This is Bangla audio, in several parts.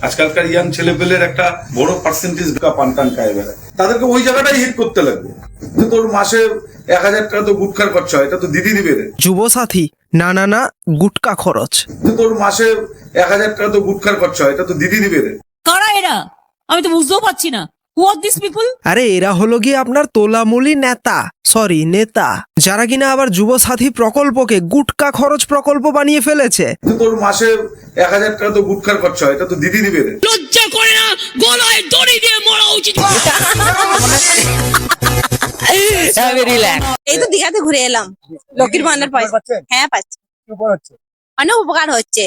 আজকালকার ইয়াং ছেলেপেলের একটা বড় পার্সেন্টেজ পান টান খায় বেড়ায়, তাদেরকে ওই জায়গাটাই হিট করতে লাগবে যে তোর মাসে 1000 টাকা তো গুটখার খরচা হয়, এটা তো দিদি দিবে রে। যুবসাথী না না না, গুটকা খরচ। যে তোর মাসে 1000 টাকা তো গুটখার খরচা হয়, এটা তো দিদি দিবে রে। কারা এরা? আমি তো বুঝতেও পারছি না। Who are these people? আরে এরা হলো গিয়ে আপনার তোলামুলি নেতা, যারা কিনা আবার যুবসাথী প্রকল্পকে গুটকা খরচ প্রকল্প বানিয়ে ফেলেছে। যে তোর মাসে 1000 টাকা তো গুটখার খরচা হয়, এটা তো দিদি দিবে রে। লজ্জা করে না? গলায় দড়ি দিয়ে মরা উচিত। এই তো দীঘাতে ঘুরে এলাম, লক্ষ্মীর ভান্ডার পয়সা। হ্যাঁ পাচ্ছি, অনেক উপকার হচ্ছে।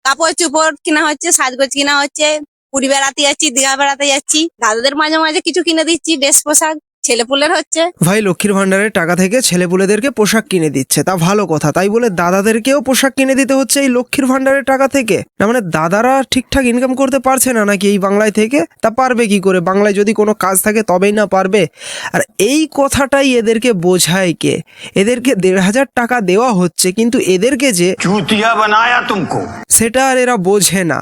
কাপড় চোপড় কিনা হচ্ছে, সাজগোজ কিনা হচ্ছে, পুরী বেড়াতে যাচ্ছি, দীঘা বেড়াতে যাচ্ছি, দাদাদের মাঝে মাঝে কিছু কিনে দিচ্ছি, ড্রেস পোশাক ছেলেপুলের হচ্ছে। ভাই লক্ষ্মীর ভান্ডারের টাকা থেকে ছেলেপুলেদেরকে পোশাক কিনে দিচ্ছে, তা ভালো কথা। তাই বলে দাদাদেরকেও পোশাক কিনে দিতে হচ্ছে এই লক্ষ্মীর ভান্ডারের টাকা থেকে? না মানে দাদারা ঠিকঠাক ইনকাম করতে পারছে না নাকি এই বাংলায় থেকে? তা পারবে কি করে? বাংলায় যদি কোনো কাজ থাকে তবেই না পারবে। আর এই কথাটাই এদেরকে বোঝায় কে? এদেরকে 1500 টাকা দেওয়া হচ্ছে, কিন্তু এদেরকে যে চুতিয়া বানায়া তুমকো, সেটা আর এরা বোঝে না।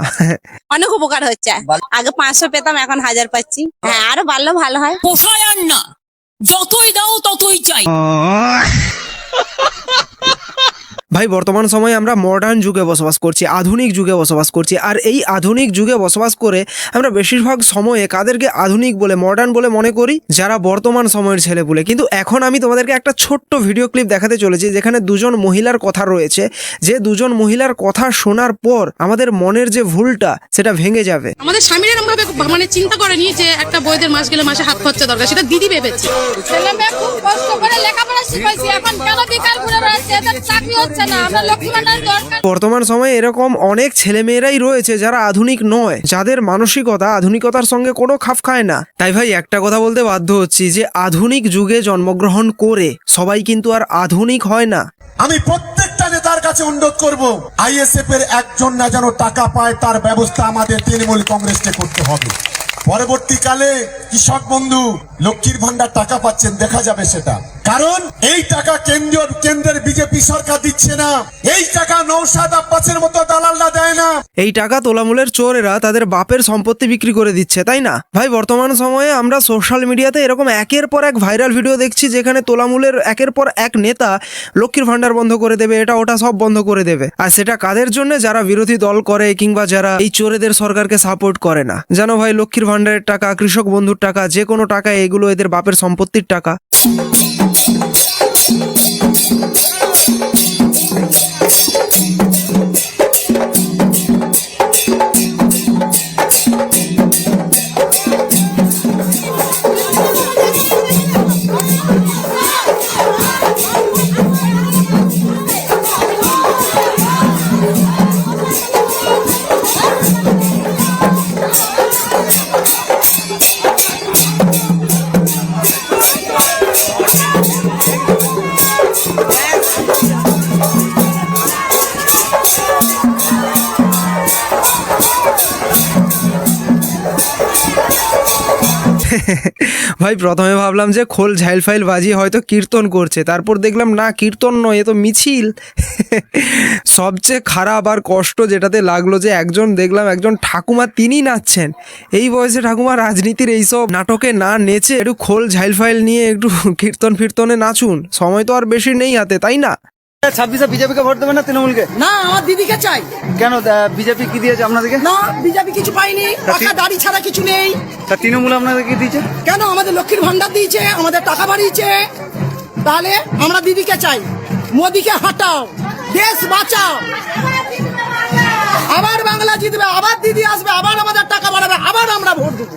অনেক উপকার হচ্ছে। আগে 500 পেতাম, এখন 1000 পাচ্ছি। হ্যাঁ, আরো বাড়লে ভালো হয়। পোষায় আর না, যতই দাও ততই চাই। ভাই বর্তমান সময়ে আমরা মডার্ন যুগে বসবাস করছি, আধুনিক যুগে বসবাস করছি। আর এই আধুনিক যুগে বসবাস করে আমরা বেশিরভাগ সময়ে কাদেরকে আধুনিক বলে, মডার্ন বলে মনে করি? যারা বর্তমান সময়ের ছেলেপুলে। কিন্তু এখন আমি তোমাদেরকে একটা ছোট্ট ভিডিও ক্লিপ দেখাতে চলেছি, যেখানে দুজন মহিলার কথা রয়েছে, যে দুজন মহিলার কথা শোনার পর আমাদের মনের যে ভুলটা সেটা ভেঙে যাবে। আমাদের স্বামীরা এরকম ভাবে মানে চিন্তা করেনি যে একটা বইদের মাস গেলে মাসে হাত খরচা দরকার, সেটা দিদি ভেবেছে। ছেলে মেয়ে খুব কষ্ট করে লেখাপড়া শিখাইছি, এখন কেন বিকাল ঘুরে বেড়াচ্ছে? এদের চাকরি হচ্ছে না, আমরা লক্ষ্মী ভান্ডার দরকার। বর্তমান সময়ে এরকম অনেক ছেলেমেয়েরাই রয়েছে যারা আধুনিক নয়, যাদের মানসিকতা আধুনিকতার সঙ্গে কোনো খাপ খায় না। তাই ভাই একটা কথা বলতে বাধ্য হচ্ছি যে আধুনিক যুগে জন্মগ্রহণ করে সবাই কিন্তু আর আধুনিক হয় না। আমি প্রত্যেকটা নেতার কাছে অনুরোধ করব, আইএসএফ এর একজন না যেন টাকা পায় তার ব্যবস্থা আমাদের তৃণমূল কংগ্রেসকে করতে হবে। পরবর্তীকালে কৃষক বন্ধু লক্ষ্মীর ভান্ডার টাকা পাচ্ছেন, দেখা যাবে সেটা। কারণ এই টাকা কেন্দ্রের বিজেপি সরকার দিচ্ছে না, এই টাকা নওশাদ আব্বাসের মতো দালালরা দেয় না। এই টাকা তোলামূলের চোরেরা তাদের বাপের সম্পত্তি বিক্রি করে দিচ্ছে, তাই না ভাই? বর্তমান সময়ে আমরা সোশ্যাল মিডিয়াতে এরকম একের পর এক ভাইরাল ভিডিও দেখছি, যেখানে তোলামূলের একের পর এক নেতা লক্ষ্মীর ভান্ডার বন্ধ করে দেবে, এটা ওটা সব বন্ধ করে দেবে। আর সেটা কাদের জন্য? যারা বিরোধী দল করে কিংবা যারা এই চোরেদের সরকারকে সাপোর্ট করে না। জানো ভাই, লক্ষ্মীর ভান্ডারের টাকা, কৃষক বন্ধুর টাকা, যে কোনো টাকা, এগুলো এদের বাপের সম্পত্তির টাকা। ভাই প্রথমে ভাবলাম যে খোল ঝাইল ফাইল বাজিয়ে হয়তো কীর্তন করছে, তারপর দেখলাম না, কীর্তন নয়, এ তো মিছিল। সবচেয়ে খারাপ আর কষ্ট যেটাতে লাগলো যে দেখলাম একজন ঠাকুমা, তিনি নাচছেন। এই বয়সে ঠাকুমা রাজনীতির এইসব নাটকে না নেচে একটু খোল ঝাইল ফাইল নিয়ে একটু কীর্তন ফিরতনে নাচুন। সময় তো আর বেশি নেই হাতে, তাই না? 26-এ বিজেপিকে ভোট দেবেন না তৃণমূলকে? না, আমার দিদিকে চাই। কেন? বিজেপি কি দিয়েছে আপনাদেরকে? না, বিজেপি কিছু পাইনি, টাকা দাড়ি ছাড়া কিছু নেই। তা তৃণমূল আপনাদেরকে কি দিয়েছে? কেন? আমাদের লক্ষ্মীর ভান্ডার দিয়েছে, আমাদের টাকা বাড়িয়েছে। তাহলে আমরা দিদিকে চাই। মোদিকে হাঁটাও, দেশ বাঁচাও। আবার বাংলা জিতবে, আবার দিদি আসবে, আবার আমাদের টাকা বাড়াবে, আবার আমরা ভোট দেবো।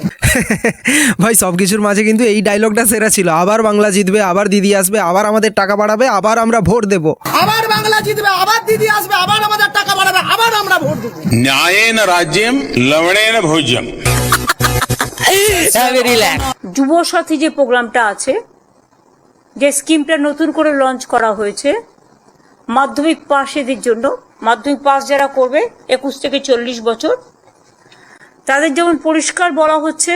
ভাই সবকিছুর মাঝে কিন্তু এই ডায়লগটা সেরা ছিল, আবার বাংলা জিতবে, আবার দিদি আসবে, আবার আমাদের টাকা বাড়াবে, আবার আমরা ভোট দেব। আবার বাংলা জিতবে, আবার দিদি আসবে, আবার আমাদের টাকা বাড়াবে, আবার আমরা ভোট দেবো। ন্যায়েন রাজ্যম লবণেন ভোজ্যম। যুবসাথী যে প্রোগ্রামটা আছে, যে স্কিমটা নতুন করে লঞ্চ করা হয়েছে মাধ্যমিক পাশেদের জন্য, মাধ্যমিক পাস যারা করবে 21 থেকে 40 বছর, তাদের যেমন পরিষ্কার বলা হচ্ছে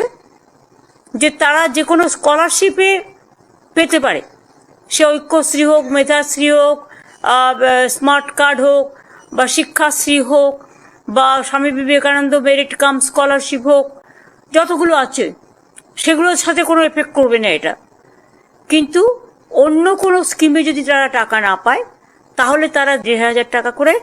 যে তারা যে কোনো স্কলারশিপে পেতে পারে, সে ঐক্যশ্রী হোক, মেধাশ্রী হোক, স্মার্ট কার্ড হোক, বা শিক্ষাশ্রী হোক, বা Swami Vivekananda merit cum scholarship হোক, যতগুলো আছে সেগুলোর সাথে কোনো এফেক্ট করবে না এটা। কিন্তু অন্য কোনো স্কিমে যদি তারা টাকা না পায় তাহলে তারা 1,500 টাকা করে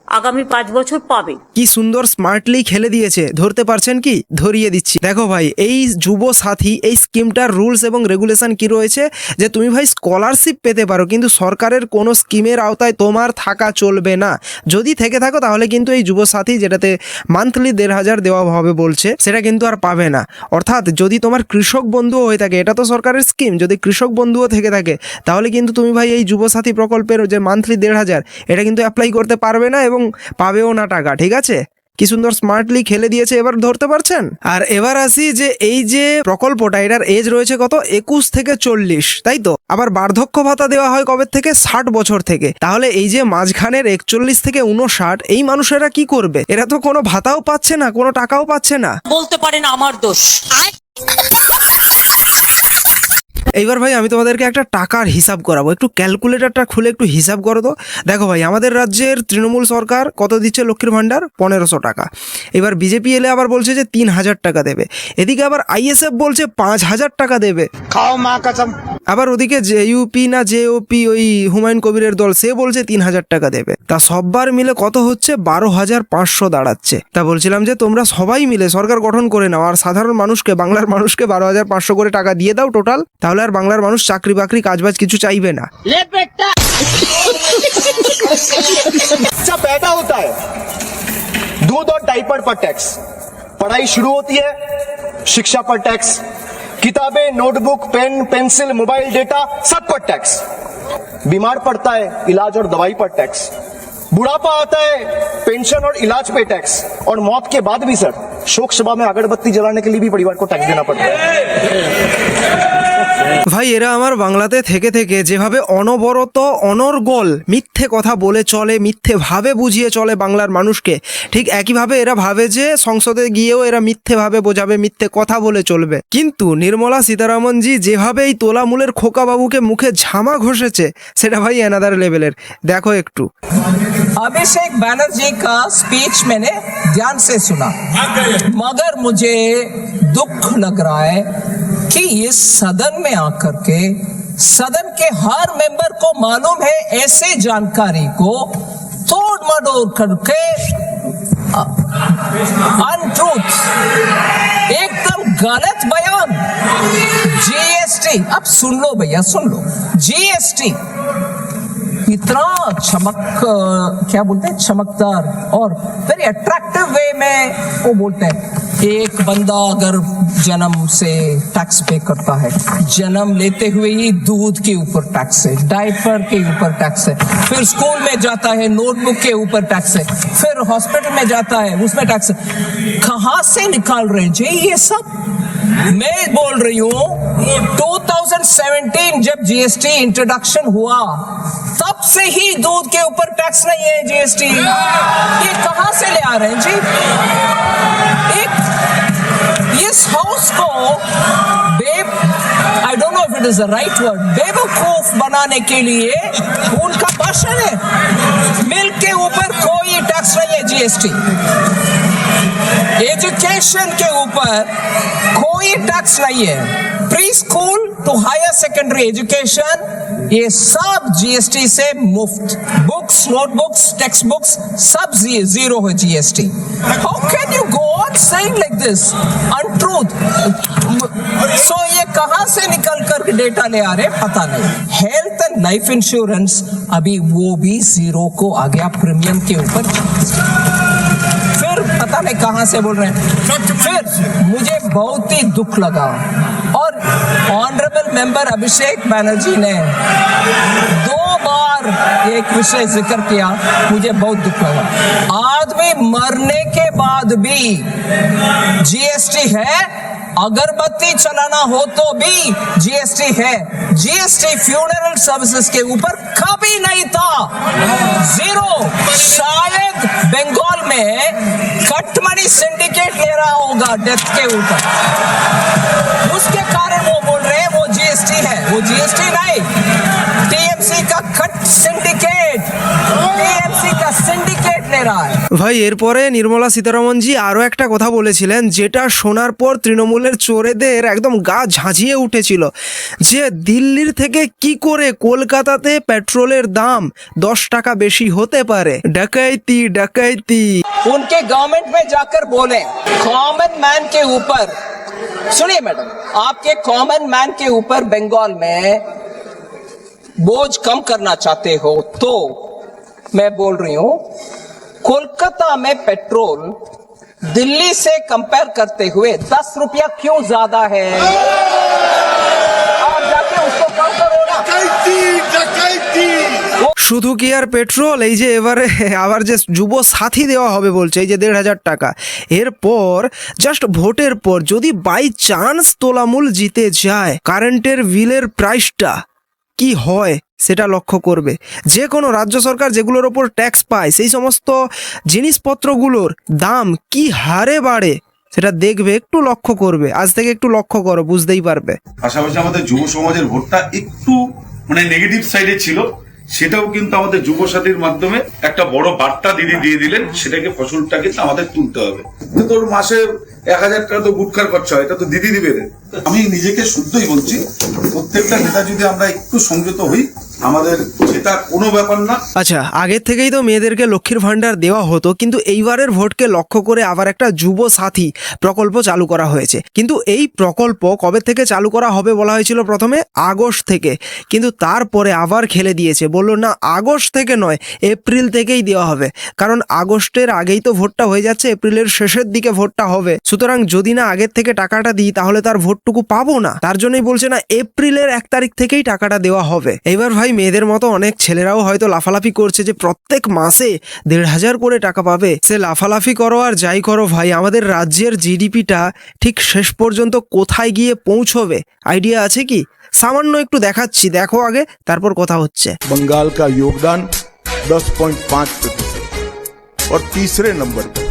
আগামী 5 বছর পাবে। কি সুন্দর স্মার্টলি খেলে দিয়েছে, ধরতে পারছেন কি? ধরিয়ে দিচ্ছি। দেখো ভাই, এই যুব সাথী এই স্কিমটার রুলস এবং রেগুলেশন কি রয়েছে, যে তুমি ভাই স্কলারশিপ পেতে পারো কিন্তু সরকারের কোনো স্কিমের আওতায় তোমার থাকা চলবে না। যদি থেকে থাকো তাহলে কিন্তু এই যুব সাথী, যেটাতে মান্থলি 1,500 দেওয়া হবে বলছে, সেটা কিন্তু আর পাবে না। অর্থাৎ যদি তোমার কৃষক বন্ধুও হয়ে থাকে, এটা তো সরকারের স্কিম, যদি কৃষক বন্ধুও থেকে থাকে তাহলে কিন্তু তুমি ভাই এই যুব সাথী প্রকল্পের যে মান্থলি 1,500 এটা কিন্তু অ্যাপ্লাই করতে পারবে না এবং পাবেও না টাকা। ঠিক আছে, কি সুন্দর স্মার্টলি খেলে দিয়েছে, এবার ধরতে পারছেন? আর এবার আসি যে এই যে প্রকল্পটা, এটার এজ রয়েছে কত? 21 থেকে 40, তাই তো? আবার বার্ধক্য ভাতা দেওয়া হয় কবে থেকে? 60 বছর থেকে। তাহলে এই যে মাঝখানের 41 থেকে 59 এই মানুষেরা কি করবে? এরা তো কোনো ভাতাও পাচ্ছে না, কোনো টাকাও পাচ্ছে না। বলতে পারেন আমার দোষ। এইবার ভাই আমি তোমাদেরকে একটা টাকার হিসাব করাবো, একটু ক্যালকুলেটরটা খুলে একটু হিসাব করো তো। দেখো ভাই, আমাদের রাজ্যের তৃণমূল সরকার কত দিচ্ছে লক্ষ্মীর ভান্ডার? 1500 টাকা। এবার বিজেপি এলে আবার বলছে যে 3,000 টাকা দেবে। এদিকে আবার আইএসএফ বলছে 5,000 টাকা দেবে। खाओ माँ कसम। আবার ওদিকে জেইউপি না জেওপি, ওই হুমায়ুন কবিরের দল, সে বলছে 3,000 টাকা দেবে। তা সববার মিলে কত হচ্ছে? 12,500 দাঁড়াচ্ছে। তা বলছিলাম যে তোমরা সবাই মিলে সরকার গঠন করে নাও আর সাধারণ মানুষকে, বাংলার মানুষকে 12,500 করে টাকা দিয়ে দাও টোটাল। তাহলে আর বাংলার মানুষ চাকরি বাকরি কাজবাজ কিছু চাইবে না। बच्चा पैदा होता है, दूध और डाइपर पर टैक्स, पढ़ाई शुरू होती है, शिक्षा पर टैक्स, किताबें, notebook, pen, pencil, mobile data सब पर टैक्स, बीमार पड़ता है, इलाज और दवाई पर टैक्स, बुढ़ापा आता है, पेंशन और इलाज पे टैक्स, और मौत के बाद भी सर शोक सभा में अगरबत्ती जलाने के लिए भी परिवार को टैक्स देना पड़ता है। ভাই এরা আমার বাংলাতে থেকে থেকে যেভাবে অনবরত অনর্গল মিথ্যে কথা বলে চলে, মিথ্যে ভাবে বুঝিয়ে চলে বাংলার মানুষকে, ঠিক একইভাবে এরা ভাবে যে সংসদে গিয়েও এরা মিথ্যে ভাবে বোঝাবে, মিথ্যে কথা বলে চলবে। কিন্তু নির্মলা সীতারামনজি যেভাবে এই তোলামূলের খোকাবাবুকে মুখে ঝামা ঘষেছে, সেটা ভাই অ্যানাদার লেভেলের। দেখো একটু। अभिषेक बैनर्जी का स्पीच मैंने ध्यान से सुना, मगर मुझे दुख लग रहा है कि इस सदन में आकर के सदन के हर मेंबर को मालूम है ऐसे जानकारी को तोड़ मडोड़ करके अनट्रूथ, एकदम गलत बयान। जीएसटी, अब सुन लो भैया, सुन लो, जीएसटी इतना क्या बोलते हैं, चमकदार और वेरी अट्रैक्टिव वे में वो बोलते हैं। एक बंदा अगर जन्म से टैक्स पे करता है, जन्म लेते हुए ही दूध के ऊपर टैक्स है, डायपर के ऊपर टैक्स है, फिर स्कूल में जाता है नोटबुक के ऊपर टैक्स है, फिर हॉस्पिटल में जाता है उसमें टैक्स है। कहां से निकाल रहे हैं जी ये सब? मैं बोल रही हूँ 2017 जब जीएसटी इंट्रोडक्शन हुआ तब से ही दूध के ऊपर टैक्स नहीं है जीएसटी। ये कहां से ले आ रहे हैं जी? एक इस हाउस को I don't know if it is the right word, बेवकूफ बनाने के लिए उनका भाषण है। मिल्क के ऊपर कोई टैक्स नहीं है जीएसटी, एजुकेशन के ऊपर कोई टैक्स नहीं है, pre school to higher secondary education ये सब जीएसटी से मुफ्त, बुक्स, नोटबुक्स, टेक्स्ट बुक्स सब जीरो है GST. How can you go on saying like this untruth? So ये कहां से निकल कर डेटा ले आ रहे पता नहीं। हेल्थ एंड लाइफ इंश्योरेंस अभी वो भी जीरो को आ गया प्रीमियम के ऊपर, फिर पता नहीं कहां से बोल रहे हैं। फिर मुझे बहुत ही दुख लगा और ऑनरेबल मेंबर अभिषेक बैनर्जी ने 2 बार एक विषय जिक्र किया, मुझे बहुत दुख लगा। आदमी मरने के बाद भी जीएसटी है, अगरबत्ती चलाना हो तो भी जीएसटी है। जीएसटी फ्यूनरल सर्विसेज के ऊपर कभी नहीं था, जीरो। शायद बंगाल में कटमनी सिंडिकेट ले रहा होगा डेथ के ऊपर, उसके कारण वो बोल रहे हैं वो जीएसटी है, वो जीएसटी नहीं। टीएमसी का कट सिंडिकेट, टीएमसी का सिंडिकेट ले रहा है। ভাই এরপরে নির্মলা সীতারামনজি আরো একটা কথা বলেছিলেন, যেটা শোনার পর তৃণমূলের চোরেদের একদম গা ঝাঁঝিয়ে উঠেছিল, যে দিল্লির থেকে কি করে কলকাতাতে পেট্রোলের দাম 10 টাকা বেশি হতে পারে। ডাকাইতি ডাকাইতি। उनके गवर्नमेंट में जाकर बोले कॉमन मैन के ऊपर, सुनिए मैडम, आपके कॉमन मैन के ऊपर बंगाल में बोझ कम करना चाहते हो तो मैं बोल रही हूं कोलकाता में पेट्रोल दिल्ली से कंपेयर करते हुए 10 रुपया क्यों ज्यादा है? आप जाके उसको कम करो ना। শুধু কি আর পেট্রোল, এই যে এবারে আবার যে যুব সাথী দেওয়া হবে বলছে, এই যে 1,500 টাকা, এরপর জাস্ট ভোটের পর যদি বাই চান্স তোলামূল জিতে যায়, কারেন্টের বিলের প্রাইসটা কি হয় সেটা লক্ষ্য করবে। যে কোনো রাজ্য সরকার যেগুলোর ওপর ট্যাক্স পায় সেই সমস্ত জিনিসপত্রগুলোর দাম কি হারে বাড়ে সেটা দেখবে, একটু লক্ষ্য করবে। আজ থেকে একটু লক্ষ্য করো, বুঝতেই পারবে। পাশাপাশি আমাদের যুব সমাজের ভোটটা একটু মানে নেগেটিভ সাইডে ছিল, সেটাও কিন্তু আমাদের যুব সাথীর মাধ্যমে একটা বড় বার্তা দিদি দিয়ে দিলেন, সেটাকে ফসলটা কিন্তু আমাদের তুলতে হবে। তো তোর মাসে 1,000 টাকা তো গুটখার খরচা হয়, এটা তো দিদি দিবে রে। আমি নিজেকে শুদ্ধই বলছি, প্রত্যেকটা নেতা যদি আমরা একটু সংযত হই, আমাদের সেটা কোনো ব্যাপার না। আচ্ছা, আগের থেকেই তো মেয়েদেরকে লক্ষ্মীর ভান্ডার দেওয়া হতো, কিন্তু এইবারের ভোটকে লক্ষ্য করে আবার একটা যুব সাথী প্রকল্প চালু করা হয়েছে। কিন্তু এই প্রকল্প কবে থেকে চালু করা হবে বলা হয়েছিল প্রথমে আগস্ট থেকে, কিন্তু তারপরে আবার খেলে দিয়েছে, বললো না আগস্ট থেকে নয়, এপ্রিল থেকেই দেওয়া হবে। কারণ আগস্টের আগেই তো ভোটটা হয়ে যাচ্ছে, এপ্রিলের শেষের দিকে ভোটটা হবে। সুতরাং যদি না আগের থেকে টাকাটা দিই তাহলে তার ভোটটুকু পাবো না, তার জন্যই বলছে না এপ্রিলের 1 তারিখ থেকেই টাকাটা দেওয়া হবে। এবার ভাই মেয়েদের মতো অনেক ছেলেরাও হয়তো লাফালাফি করছে যে প্রত্যেক মাসে 1,500 করে টাকা পাবে। সে লাফালাফি করো আর যাই করো ভাই, আমাদের রাজ্যের জিডিপিটা ঠিক শেষ পর্যন্ত কোথায় গিয়ে পৌঁছবে আইডিয়া আছে কি? সামান্য একটু দেখাচ্ছি, দেখো আগে, তারপর কথা হচ্ছে। बंगाल का योगदान 10.5% और तीसरे नंबर पर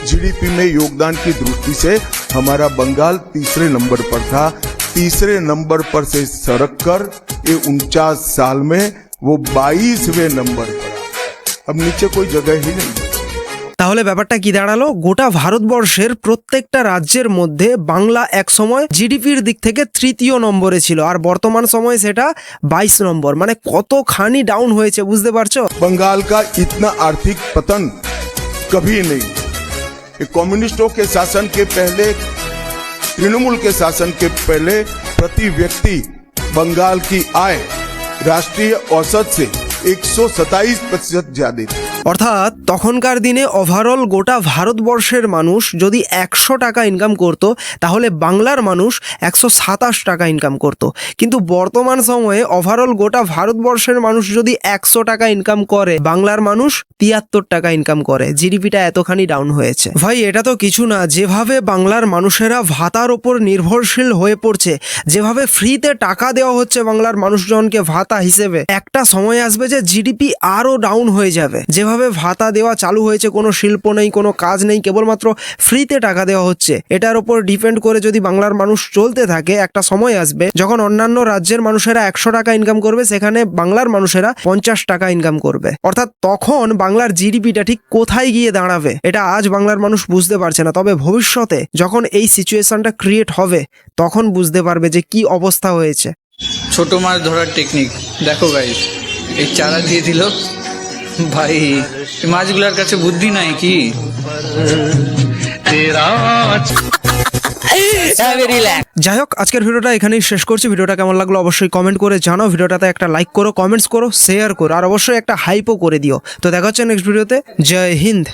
जीडीपी में योगदान की दृष्टि से हमारा बंगाल तीसरे नंबर पर था। तीसरे नंबर पर से सरक कर ये 49 साल में वो 22वें नंबर पर। अब नीचे कोई जगह ही नहीं। তাহলে ব্যাপারটা কি দাঁড়ালো? গোটা ভারতবর্ষের প্রত্যেকটা রাজ্যের মধ্যে বাংলা এক সময় জিডিপির দিক থেকে 3য় নম্বরে ছিল, আর বর্তমান সময়ে সেটা 22 নম্বর। মানে কতখানি ডাউন হয়েছে বুঝতে পারছো? बंगाल का इतना आर्थिक पतन कभी नहीं। ये कम्युनिस्टों के शासन के पहले, तृणमूल के शासन के पहले प्रति व्यक्ति बंगाल की आय राष्ट्रीय औसत से 127% ज्यादा थी। অর্থাৎ তখনকার দিনে ওভারঅল গোটা ভারতবর্ষের মানুষ যদি 100 টাকা ইনকাম করত, তাহলে বাংলার মানুষ 127 টাকা ইনকাম করত। কিন্তু বর্তমান সময়ে ওভারঅল গোটা ভারতবর্ষের মানুষ যদি 100 টাকা ইনকাম করে, বাংলার মানুষ 73 টাকা ইনকাম করে। জিডিপিটা এতখানি ডাউন হয়েছে। ভাই এটা তো কিছু না, যেভাবে বাংলার মানুষেরা ভাতার ওপর নির্ভরশীল হয়ে পড়ছে, যেভাবে ফ্রিতে টাকা দেওয়া হচ্ছে বাংলার মানুষজনকে ভাতা হিসেবে, একটা সময় আসবে যে জিডিপি আরো ডাউন হয়ে যাবে। যেভাবে ভাতা দেওয়া চালু হয়েছে, কোনো শিল্প নেই, কোনো কাজ নেই, কেবলমাত্র ফ্রিতে টাকা দেওয়া হচ্ছে, এটার উপর ডিপেন্ড করে যদি বাংলার মানুষ চলতে থাকে, একটা সময় আসবে যখন অন্যান্য রাজ্যের মানুষেরা 100 টাকা ইনকাম করবে, সেখানে বাংলার মানুষেরা 50 টাকা ইনকাম করবে। অর্থাৎ তখন বাংলার জিডিপিটা ঠিক কোথায় গিয়ে দাঁড়াবে এটা আজ বাংলার মানুষ বুঝতে পারছে না। তবে ভবিষ্যতে যখন এই সিচুয়েশনটা ক্রিয়েট হবে, তখন বুঝতে পারবে যে কি অবস্থা হয়েছে। ছোট মাছ ধরার টেকনিক দেখো গাইস, এই চারা দিয়ে দিল ভাই, এই মাছগুলোর কাছে বুদ্ধি নাই কি? যাই হোক, আজকের ভিডিওটা এখানেই শেষ করছি। ভিডিওটা কেমন লাগলো অবশ্যই কমেন্ট করে জানাও। ভিডিওটাতে একটা লাইক করো, কমেন্টস করো, শেয়ার করো, আর অবশ্যই একটা হাইপও করে দিও। তো দেখা হচ্ছে নেক্সট ভিডিওতে। জয় হিন্দ।